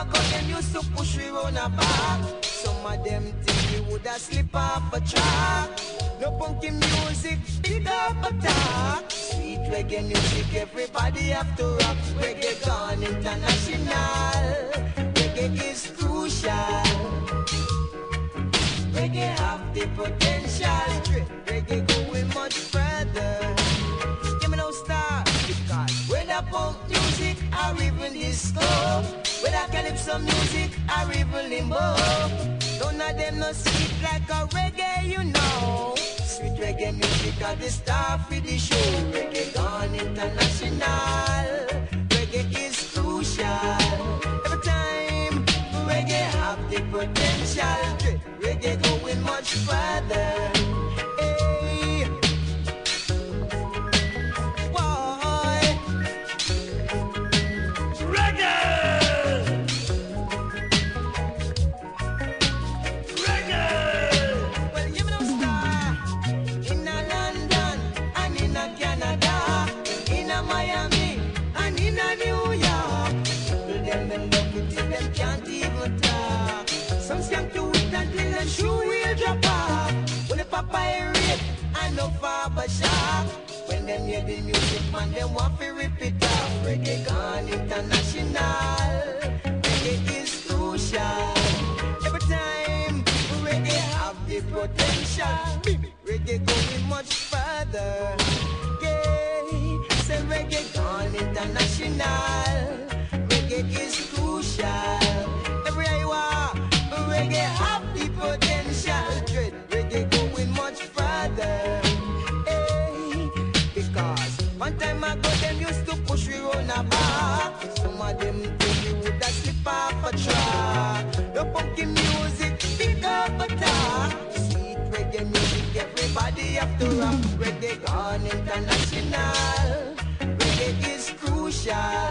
ago, them used to push we round a back. Some of them think we woulda slip off a track. No punky music, big up attack. Sweet reggae music, everybody have to rock. Reggae gone international. Reggae is crucial. Reggae have the potential. Reggae going much further. Give me no star, because whether punk music or even disco, whether calypso music or even limbo, none of them no sweet like a reggae, you know. Sweet reggae music are the star for the show. Reggae gone international. Reggae is crucial. Every time reggae have the potential. Reggae going much further. Hey, boy. Reggae! Reggae! Well, give me no star. In a London and in a Canada, in a Miami and in a New York. People them love it till them can't even talk. Some skank to it until them shoe will drop off. When the papa Reid and no father shock. When them hear the music, man, them want to rip it off. Reggae gone international. Reggae is crucial. Every time reggae have the potential. Reggae going much further. Yeah, say reggae gone international. Reggae is crucial. Every hour, reggae have the potential. Reggae going much further. Hey, because one time ago them used to push we round a back. Some of them think we woulda slip off a track. The punky music, big up a talk. Sweet reggae music, everybody have to rock. Reggae gone international. Reggae is crucial.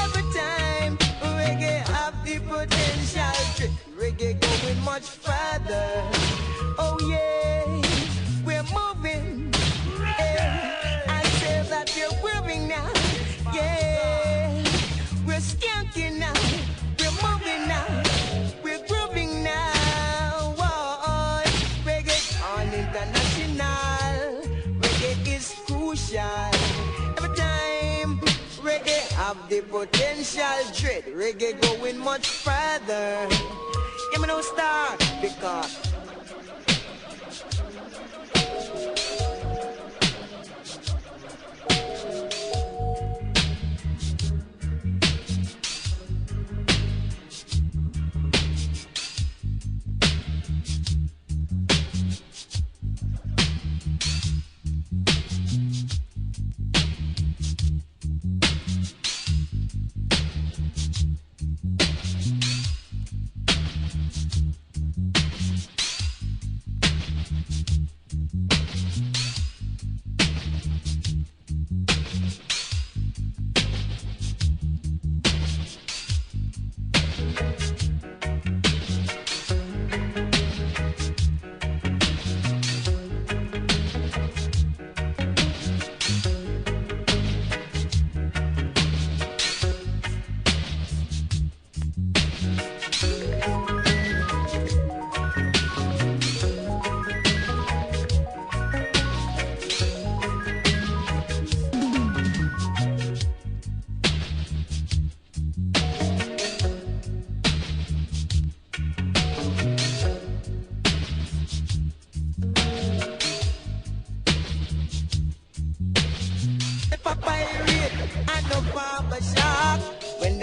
Every time reggae have the potential. Reggae going much further. Oh yeah, we're moving. Yeah. I say that we're moving now. Yeah, we're skanking now. We're moving now. We're grooving now. Whoa, reggae on international. Reggae is crucial. Every time reggae have the potential. Dread reggae going much further. Give me no star, because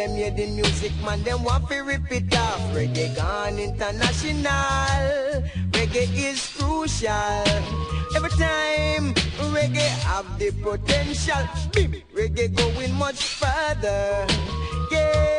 them hear the music, man, them want to rip it off. Reggae gone international. Reggae is crucial. Every time reggae have the potential. Reggae going much further. Yeah.